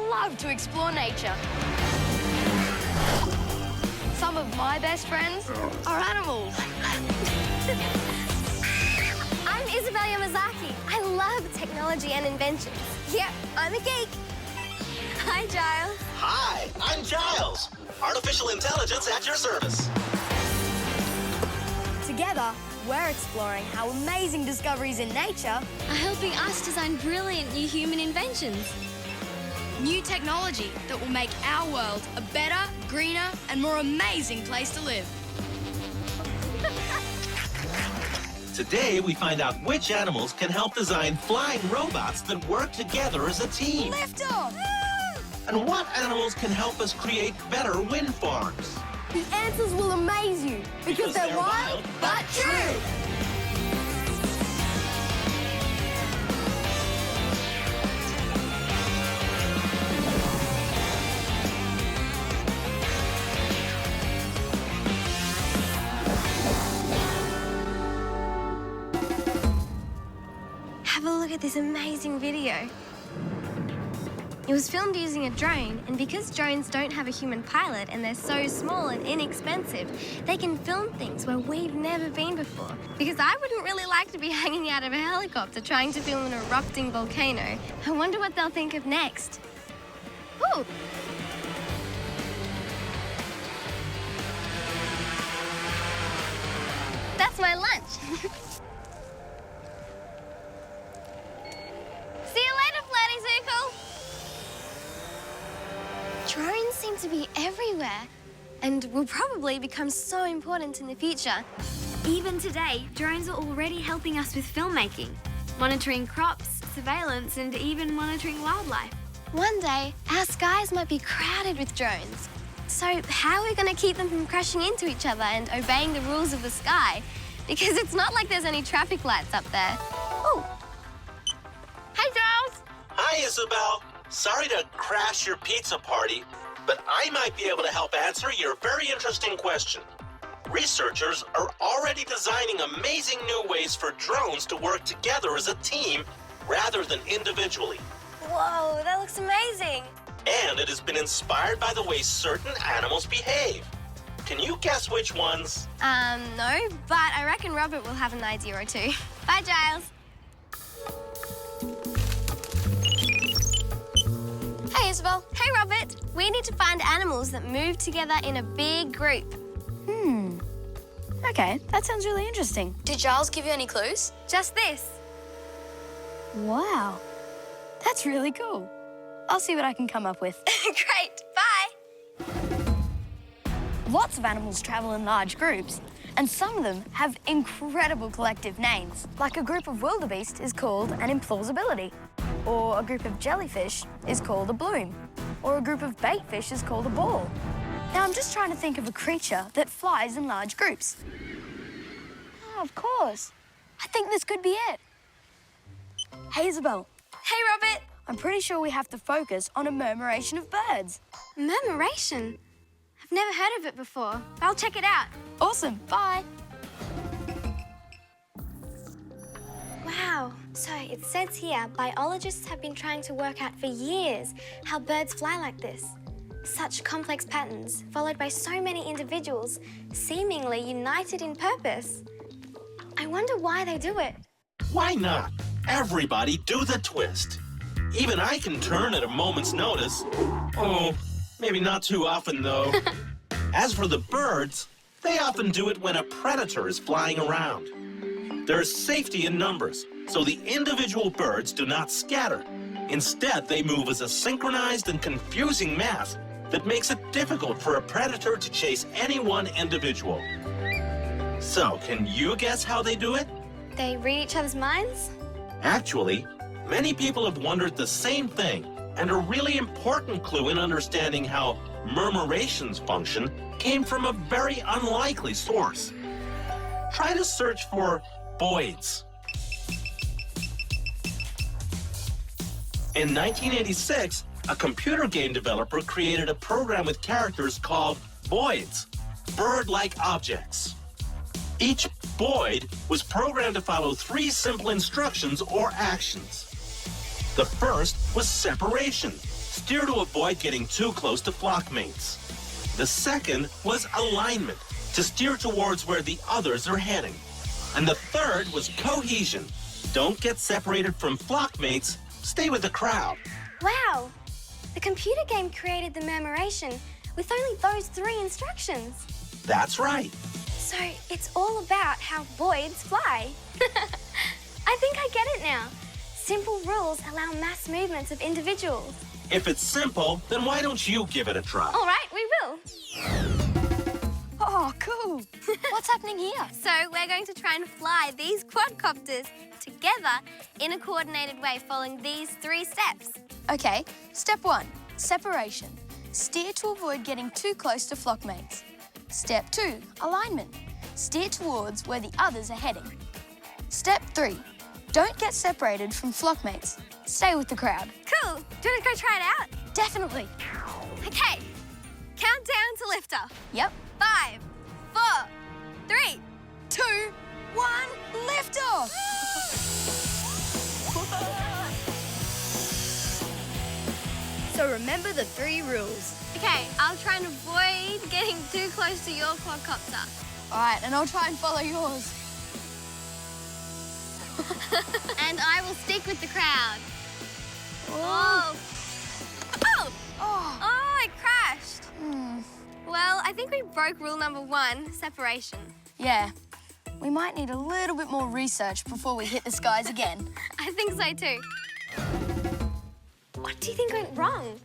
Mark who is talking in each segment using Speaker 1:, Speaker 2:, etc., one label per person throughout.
Speaker 1: love to explore nature. Some of my best friends are animals.
Speaker 2: I'm Isabel Yamazaki. I love technology and inventions. Yep, I'm a geek. Hi, Giles.
Speaker 3: Hi, I'm Giles. Artificial intelligence at your service.
Speaker 1: Together, we're exploring how amazing discoveries in nature
Speaker 2: Are helping us design brilliant new human inventions.
Speaker 1: new technology that will make our world a better, greener, and more amazing place to live.
Speaker 3: Today, we find out which animals can help design flying robots that work together as a team.
Speaker 1: Liftoff!
Speaker 3: And what animals can help us create better wind farms.
Speaker 1: The answers will amaze you because they're wild but true.
Speaker 2: Have a look at this amazing video. It was filmed using a drone, and because drones don't have a human pilot and they're so small and inexpensive, they can film things where we've never been before. Because I wouldn't really like to be hanging out of a helicopter trying to film an erupting volcano. I wonder what they'll think of next. Ooh! That's my lunch. See you later, Flatty Zookle. Drones seem to be everywhere and will probably become so important in the future. Even today, drones are already helping us with filmmaking, monitoring crops, surveillance, and even monitoring wildlife. One day, our skies might be crowded with drones. So how are we going to keep them from crashing into each other and obeying the rules of the sky? Because it's not like there's any traffic lights up there. Oh. Hey, Giles.
Speaker 3: Hi, Isabel. Sorry to crash your pizza party, but I might be able to help answer your very interesting question. Researchers are already designing amazing new ways for drones to work together as a team rather than individually.
Speaker 2: Whoa, that looks amazing.
Speaker 3: And it has been inspired by the way certain animals behave. Can you guess which ones?
Speaker 2: No, but I reckon Robert will have an idea or two. Bye, Giles. Hey, Isabel. Hey, Robert. We need to find animals that move together in a big group.
Speaker 1: Okay, that sounds really interesting. Did Giles give you any clues?
Speaker 2: Just this.
Speaker 1: Wow, that's really cool. I'll see what I can come up with.
Speaker 2: Great. Bye.
Speaker 1: Lots of animals travel in large groups, and some of them have incredible collective names. Like a group of wildebeest is called an implausibility, or a group of jellyfish is called a bloom, or a group of baitfish is called a ball. Now, I'm just trying to think of a creature that flies in large groups. Oh, of course. I think this could be it. Hey, Isabel.
Speaker 2: Hey, Robert.
Speaker 1: I'm pretty sure we have to focus on a murmuration of birds.
Speaker 2: Murmuration? I've never heard of it before. I'll check it out.
Speaker 1: Awesome. Bye.
Speaker 2: Wow. So it says here, biologists have been trying to work out for years how birds fly like this. Such complex patterns, followed by so many individuals, seemingly united in purpose. I wonder why they do it.
Speaker 3: Why not? Everybody do the twist. Even I can turn at a moment's notice. Oh, maybe not too often, though. As for the birds, they often do it when a predator is flying around. There's safety in numbers, so the individual birds do not scatter. Instead, they move as a synchronized and confusing mass that makes it difficult for a predator to chase any one individual. So, can you guess how they do it?
Speaker 2: They read each other's minds?
Speaker 3: Actually, many people have wondered the same thing, and a really important clue in understanding how murmurations function came from a very unlikely source. Try to search for voids. In 1986, a computer game developer created a program with characters called voids, bird-like objects. Each void was programmed to follow 3 simple instructions or actions. The first was separation. steer to avoid getting too close to flockmates. The second was alignment, to steer towards where the others are heading. And the third was cohesion. Don't get separated from flockmates, stay with the crowd.
Speaker 2: Wow! The computer game created the murmuration with only those 3 instructions.
Speaker 3: That's right.
Speaker 2: So it's all about how boids fly. I think I get it now. Simple rules allow mass movements of individuals.
Speaker 3: If it's simple, then why don't you give it a try?
Speaker 2: All right, we will.
Speaker 1: Oh, cool. What's happening here?
Speaker 2: So we're going to try and fly these quadcopters together in a coordinated way, following these 3 steps.
Speaker 1: Okay, step 1, separation. Steer to avoid getting too close to flockmates. Step 2, alignment. Steer towards where the others are heading. Step 3, don't get separated from flockmates. Stay with the crowd.
Speaker 2: Cool. Do you want to go try it out?
Speaker 1: Definitely.
Speaker 2: Okay. Countdown to liftoff.
Speaker 1: Yep.
Speaker 2: 5, 4, 3,
Speaker 1: 2, 1, lift off! So remember the 3 rules.
Speaker 2: Okay, I'll try and avoid getting too close to your quadcopter.
Speaker 1: All right, and I'll try and follow yours.
Speaker 2: And I will stick with the crowd.
Speaker 1: Oh.
Speaker 2: Oh!
Speaker 1: Oh.
Speaker 2: Oh, it crashed. Well, I think we broke rule number 1, separation.
Speaker 1: Yeah. We might need a little bit more research before we hit the skies again.
Speaker 2: I think so too. What do you think went wrong?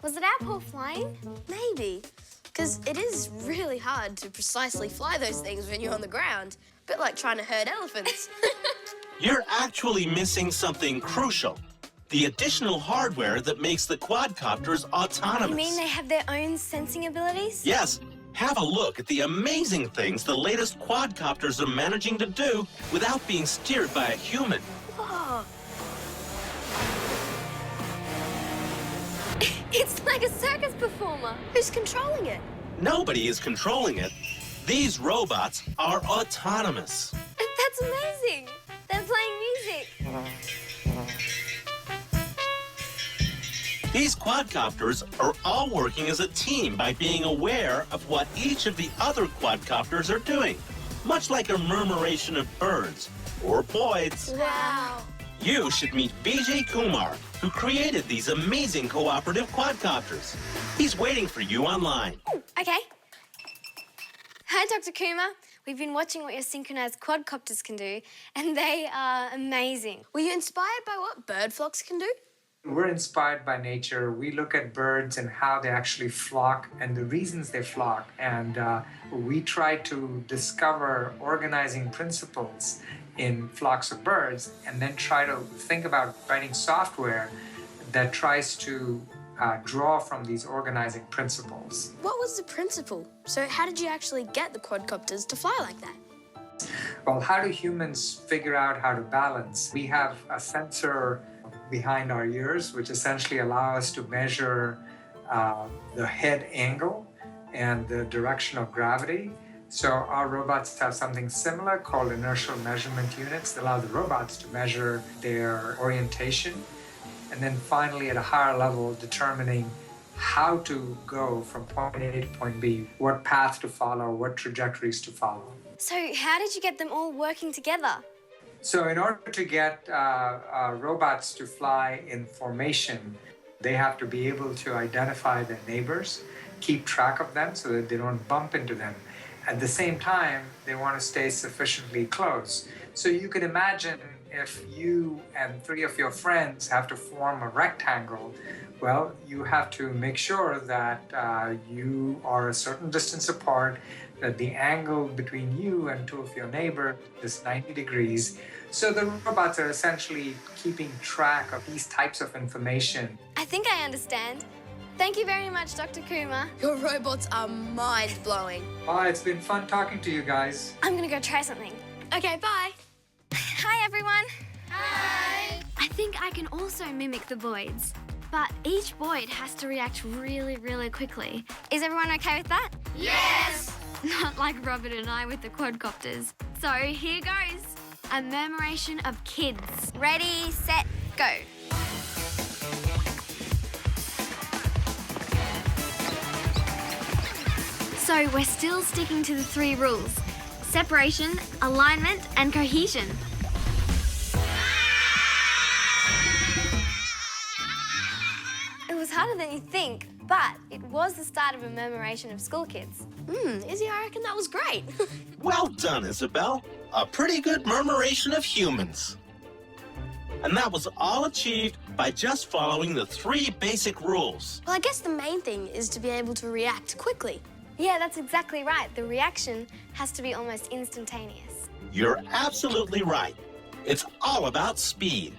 Speaker 2: Was it our poor flying?
Speaker 1: Maybe. Because it is really hard to precisely fly those things when you're on the ground. A bit like trying to herd elephants.
Speaker 3: You're actually missing something crucial. The additional hardware that makes the quadcopters autonomous.
Speaker 2: You mean they have their own sensing abilities?
Speaker 3: Yes. Have a look at the amazing things the latest quadcopters are managing to do without being steered by a human.
Speaker 1: Whoa.
Speaker 2: It's like a circus performer.
Speaker 1: Who's controlling it?
Speaker 3: Nobody is controlling it. These robots are autonomous.
Speaker 2: That's amazing. They're playing music.
Speaker 3: These quadcopters are all working as a team by being aware of what each of the other quadcopters are doing, much like a murmuration of birds or boids.
Speaker 1: Wow.
Speaker 3: You should meet Vijay Kumar, who created these amazing cooperative quadcopters. He's waiting for you online.
Speaker 2: Okay. Hi, Dr. Kumar. We've been watching what your synchronized quadcopters can do, and they are amazing.
Speaker 1: Were you inspired by what bird flocks can do?
Speaker 4: We're inspired by nature. We look at birds and how they actually flock and the reasons they flock. And we try to discover organizing principles in flocks of birds and then try to think about writing software that tries to draw from these organizing principles.
Speaker 1: What was the principle? So how did you actually get the quadcopters to fly like that?
Speaker 4: Well, how do humans figure out how to balance? We have a sensor behind our ears, which essentially allow us to measure the head angle and the direction of gravity. So our robots have something similar called inertial measurement units that allow the robots to measure their orientation. And then finally, at a higher level, determining how to go from point A to point B, what path to follow, what trajectories to follow.
Speaker 2: So how did you get them all working together?
Speaker 4: So in order to get robots to fly in formation, they have to be able to identify their neighbors, keep track of them so that they don't bump into them. At the same time, they want to stay sufficiently close. So you can imagine if you and 3 of your friends have to form a rectangle, well, you have to make sure that you are a certain distance apart, that the angle between you and 2 of your neighbors is 90 degrees. So the robots are essentially keeping track of these types of information.
Speaker 2: I think I understand. Thank you very much, Dr. Kumar.
Speaker 1: Your robots are mind-blowing.
Speaker 4: Oh, it's been fun talking to you guys.
Speaker 2: I'm gonna go try something.
Speaker 1: Okay, bye.
Speaker 2: Hi, everyone.
Speaker 1: Hi.
Speaker 2: I think I can also mimic the boids, but each boid has to react really, really quickly. Is everyone okay with that?
Speaker 1: Yes.
Speaker 2: Not like Robert and I with the quadcopters. So here goes. A murmuration of kids. Ready, set, go. So we're still sticking to the 3 rules: separation, alignment, and cohesion. It was harder than you think, but it was the start of a murmuration of school kids.
Speaker 1: Izzy, I reckon that was great.
Speaker 3: Well done, Isabel. A pretty good murmuration of humans. And that was all achieved by just following the 3 basic rules.
Speaker 1: Well, I guess the main thing is to be able to react quickly.
Speaker 2: Yeah, that's exactly right. The reaction has to be almost instantaneous.
Speaker 3: You're absolutely right. It's all about speed.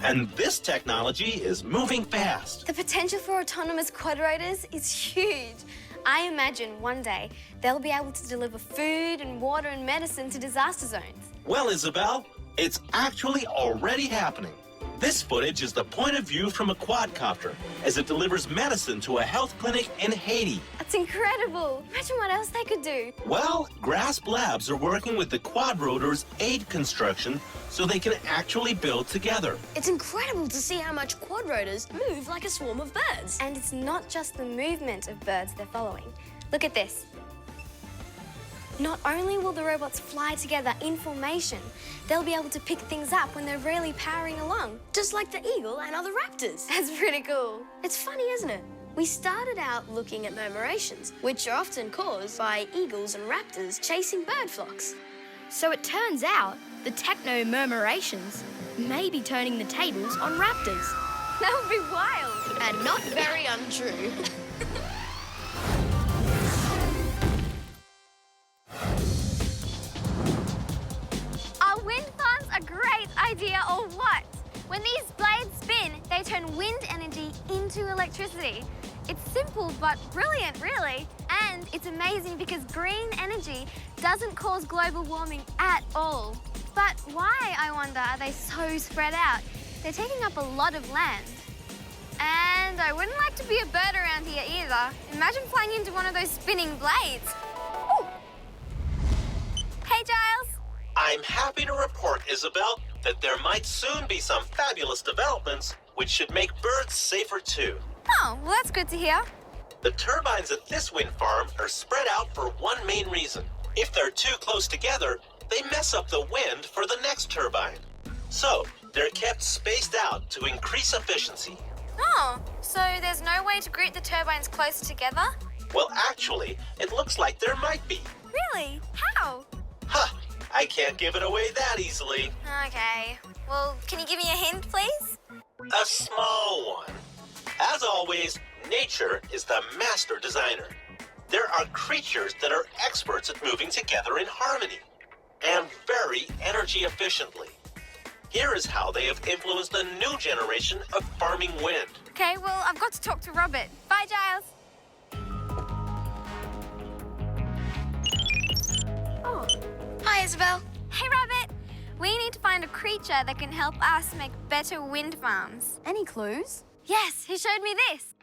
Speaker 3: And this technology is moving fast.
Speaker 2: The potential for autonomous quadrotors is huge. I imagine one day they'll be able to deliver food and water and medicine to disaster zones.
Speaker 3: Well, Isabel, it's actually already happening. This footage is the point of view from a quadcopter as it delivers medicine to a health clinic in Haiti.
Speaker 2: That's incredible. Imagine what else they could do.
Speaker 3: Well, Grasp Labs are working with the quadrotors aid construction so they can actually build together.
Speaker 1: It's incredible to see how much quadrotors move like a swarm of birds.
Speaker 2: And it's not just the movement of birds they're following. Look at this. Not only will the robots fly together in formation, they'll be able to pick things up when they're really powering along.
Speaker 1: Just like the eagle and other raptors.
Speaker 2: That's pretty cool.
Speaker 1: It's funny, isn't it? We started out looking at murmurations, which are often caused by eagles and raptors chasing bird flocks. So it turns out the techno-murmurations may be turning the tables on raptors.
Speaker 2: That would be wild.
Speaker 1: And not very untrue.
Speaker 2: Are wind farms a great idea or what? When these blades spin, they turn wind energy into electricity. It's simple but brilliant, really. And it's amazing because green energy doesn't cause global warming at all. But why, I wonder, are they so spread out? They're taking up a lot of land. And I wouldn't like to be a bird around here either. Imagine flying into one of those spinning blades. Ooh. Hey, Giles.
Speaker 3: I'm happy to report, Isabel, that there might soon be some fabulous developments which should make birds safer too.
Speaker 2: Oh, well, that's good to hear.
Speaker 3: The turbines at this wind farm are spread out for one main reason. If they're too close together, they mess up the wind for the next turbine. So, they're kept spaced out to increase efficiency.
Speaker 2: Oh, so there's no way to group the turbines closer together?
Speaker 3: Well, actually, it looks like there might be.
Speaker 2: Really? How?
Speaker 3: Huh, I can't give it away that easily.
Speaker 2: Okay. Well, can you give me a hint, please?
Speaker 3: A small one. As always, nature is the master designer. There are creatures that are experts at moving together in harmony, and very energy efficiently. Here is how they have influenced a new generation of farming wind.
Speaker 2: Okay, well, I've got to talk to Robert. Bye, Giles.
Speaker 1: Oh. Hi, Isabel.
Speaker 2: Hey, Robert. We need to find a creature that can help us make better wind farms.
Speaker 1: Any clues?
Speaker 2: Yes, he showed me this.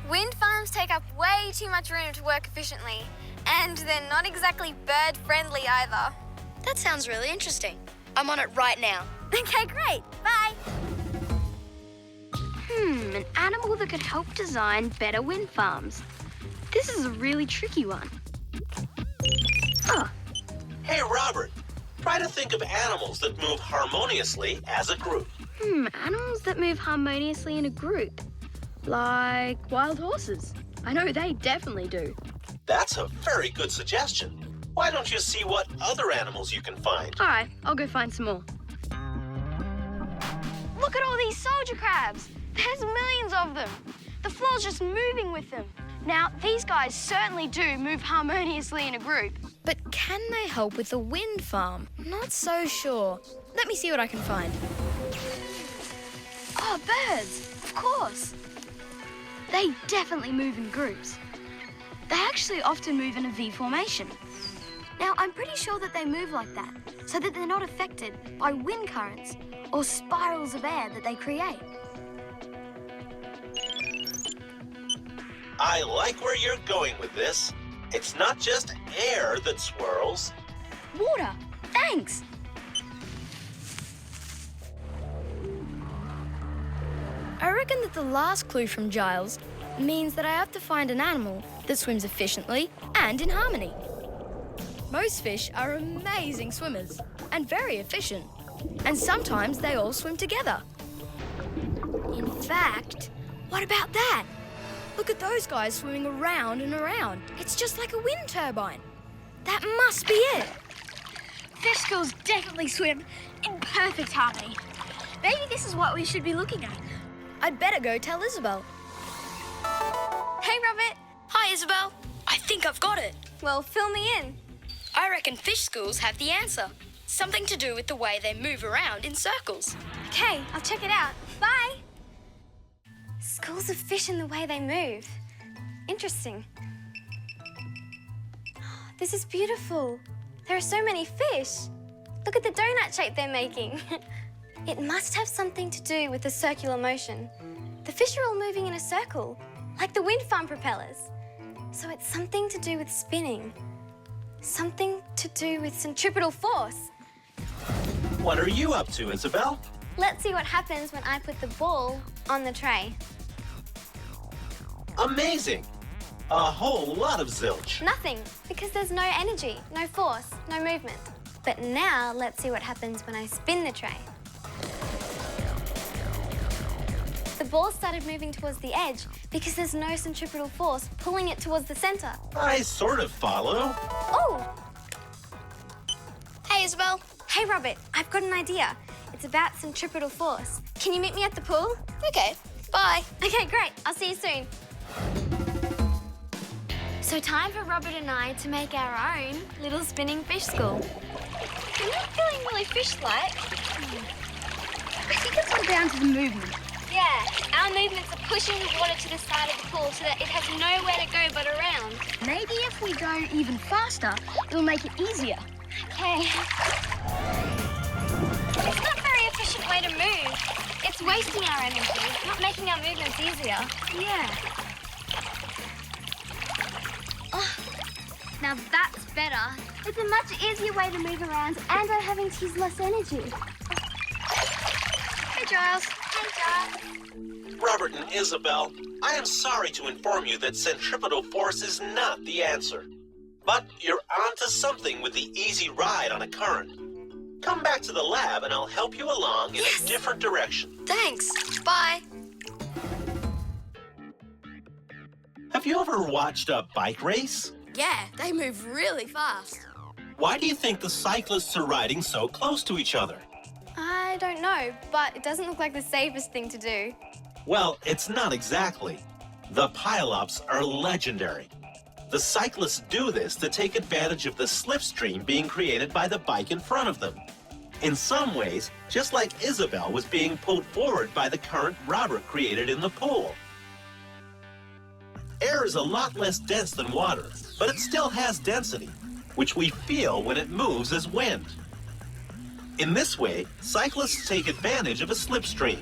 Speaker 2: Wind farms take up way too much room to work efficiently, and they're not exactly bird-friendly either.
Speaker 1: That sounds really interesting. I'm on it right now.
Speaker 2: Okay, great. Bye.
Speaker 1: An animal that could help design better wind farms. This is a really tricky one. Oh,
Speaker 3: Hey, Robert, try to think of animals that move harmoniously as a group.
Speaker 1: animals that move harmoniously in a group. Like wild horses. I know they definitely do.
Speaker 3: That's a very good suggestion. Why don't you see what other animals you can find?
Speaker 1: All right, I'll go find some more. Look at all these soldier crabs. There's millions of them. The floor's just moving with them. Now, these guys certainly do move harmoniously in a group. But can they help with the wind farm? Not so sure. Let me see what I can find. Oh, birds, of course. They definitely move in groups. They actually often move in a V formation. Now, I'm pretty sure that they move like that so that they're not affected by wind currents or spirals of air that they create.
Speaker 3: I like where you're going with this. It's not just air that swirls.
Speaker 1: Water, thanks. I reckon that the last clue from Giles means that I have to find an animal that swims efficiently and in harmony. Most fish are amazing swimmers and very efficient, and sometimes they all swim together. In fact, what about that? Look at those guys swimming around and around. It's just like a wind turbine. That must be it.
Speaker 5: Fish schools definitely swim in perfect harmony. Maybe this is what we should be looking at.
Speaker 1: I'd better go tell Isabel.
Speaker 2: Hey, Robert.
Speaker 1: Hi, Isabel. I think I've got it.
Speaker 2: Well, fill me in.
Speaker 1: I reckon fish schools have the answer. Something to do with the way they move around in circles.
Speaker 2: Okay, I'll check it out. Bye. Schools of fish and the way they move. Interesting. This is beautiful. There are so many fish. Look at the donut shape they're making. It must have something to do with the circular motion. The fish are all moving in a circle, like the wind farm propellers. So it's something to do with spinning. Something to do with centripetal force.
Speaker 3: What are you up to, Isabel?
Speaker 2: Let's see what happens when I put the ball on the tray.
Speaker 3: Amazing! A whole lot of zilch.
Speaker 2: Nothing, because there's no energy, no force, no movement. But now let's see what happens when I spin the tray. The ball started moving towards the edge because there's no centripetal force pulling it towards the center.
Speaker 3: I sort of follow.
Speaker 2: Oh!
Speaker 1: Hey, Isabel.
Speaker 2: Hey, Robert, I've got an idea. It's about centripetal force. Can you meet me at the pool?
Speaker 1: Okay, bye.
Speaker 2: Okay, great. I'll see you soon. So time for Robert and I to make our own little spinning fish school.
Speaker 5: I'm not feeling really fish-like. I think it's all down to the movement.
Speaker 2: Yeah, our movements are pushing the water to the side of the pool so that it has nowhere to go but around.
Speaker 5: Maybe if we go even faster, it'll make it easier.
Speaker 2: Okay. It's not a very efficient way to move. It's wasting our energy, not making our movements easier.
Speaker 5: Yeah. Oh, now that's better. It's a much easier way to move around and I'm having to use less energy. Hey, Giles.
Speaker 2: Hey, Giles.
Speaker 3: Robert and Isabel, I am sorry to inform you that centripetal force is not the answer. But you're onto something with the easy ride on a current. Come back to the lab and I'll help you along in a different direction.
Speaker 1: Thanks. Bye.
Speaker 3: Have you ever watched a bike race?
Speaker 1: Yeah, they move really fast.
Speaker 3: Why do you think the cyclists are riding so close to each other?
Speaker 2: I don't know, but it doesn't look like the safest thing to do.
Speaker 3: Well, it's not exactly. The pile-ups are legendary. The cyclists do this to take advantage of the slipstream being created by the bike in front of them. In some ways, just like Isabel was being pulled forward by the current Robert created in the pool. Air is a lot less dense than water, but it still has density, which we feel when it moves as wind. In this way, cyclists take advantage of a slipstream.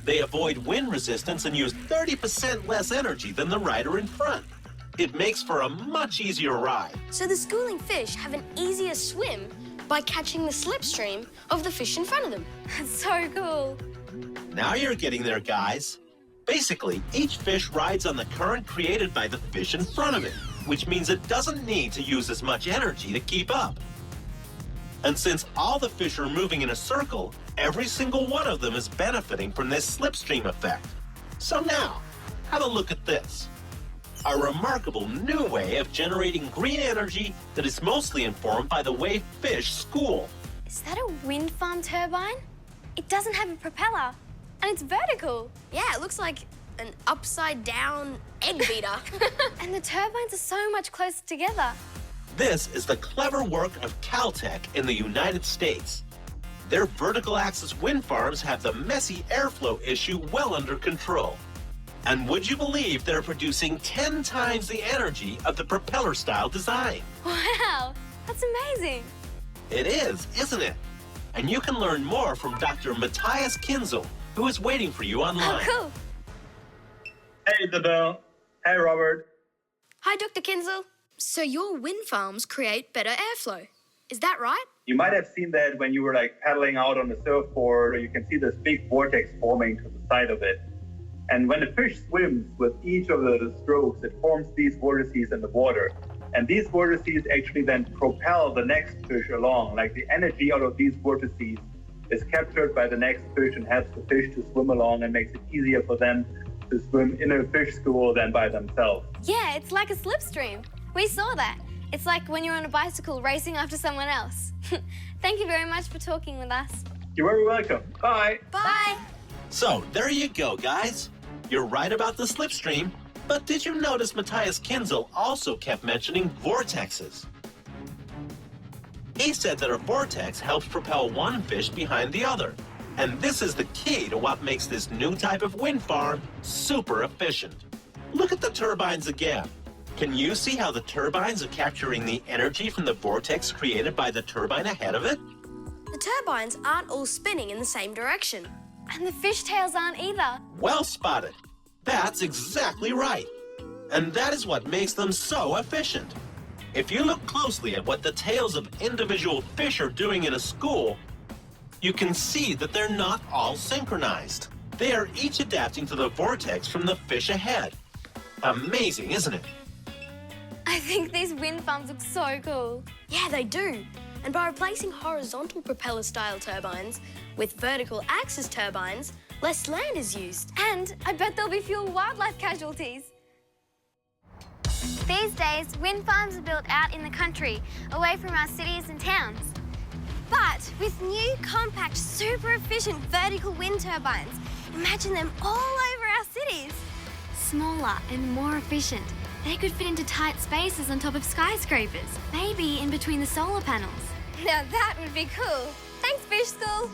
Speaker 3: They avoid wind resistance and use 30% less energy than the rider in front. It makes for a much easier ride.
Speaker 1: So the schooling fish have an easier swim by catching the slipstream of the fish in front of them.
Speaker 2: That's so cool.
Speaker 3: Now you're getting there, guys. Basically, each fish rides on the current created by the fish in front of it, which means it doesn't need to use as much energy to keep up. And since all the fish are moving in a circle, every single one of them is benefiting from this slipstream effect. So now, have a look at this. A remarkable new way of generating green energy that is mostly informed by the way fish school.
Speaker 2: Is that a wind farm turbine? It doesn't have a propeller, and it's vertical.
Speaker 1: Yeah, it looks like an upside-down egg beater.
Speaker 2: And the turbines are so much closer together.
Speaker 3: This is the clever work of Caltech in the United States. Their vertical axis wind farms have the messy airflow issue well under control. And would you believe they're producing 10 times the energy of the propeller-style design?
Speaker 2: Wow, that's amazing.
Speaker 3: It is, isn't it? And you can learn more from Dr. Matthias Kinzel, who is waiting for you online.
Speaker 2: Oh, cool.
Speaker 6: Hey, Isabel. Hey, Robert.
Speaker 1: Hi, Dr. Kinzel. So your wind farms create better airflow. Is that right?
Speaker 6: You might have seen that when you were paddling out on the surfboard, or you can see this big vortex forming to the side of it. And when the fish swims with each of the strokes, it forms these vortices in the water. And these vortices actually then propel the next fish along. Like the energy out of these vortices is captured by the next fish and helps the fish to swim along and makes it easier for them to swim in a fish school than by themselves.
Speaker 2: Yeah, it's like a slipstream. We saw that. It's like when you're on a bicycle racing after someone else. Thank you very much for talking with us.
Speaker 6: You're very welcome. Bye.
Speaker 2: Bye.
Speaker 3: So, there you go, guys. You're right about the slipstream, but did you notice Matthias Kinzel also kept mentioning vortexes? He said that a vortex helps propel one fish behind the other. And this is the key to what makes this new type of wind farm super efficient. Look at the turbines again. Can you see how the turbines are capturing the energy from the vortex created by the turbine ahead of it?
Speaker 1: The turbines aren't all spinning in the same direction.
Speaker 2: And the fishtails aren't either.
Speaker 3: Well spotted. That's exactly right. And that is what makes them so efficient. If you look closely at what the tails of individual fish are doing in a school, you can see that they're not all synchronized. They are each adapting to the vortex from the fish ahead. Amazing, isn't it?
Speaker 2: I think these wind farms look so cool.
Speaker 1: Yeah, they do. And by replacing horizontal propeller-style turbines with vertical axis turbines, less land is used.
Speaker 2: And I bet there'll be fewer wildlife casualties. These days, wind farms are built out in the country, away from our cities and towns. But with new, compact, super efficient vertical wind turbines, imagine them all over our cities. Smaller and more efficient. They could fit into tight spaces on top of skyscrapers, maybe in between the solar panels. Now that would be cool. Thanks, Fish School.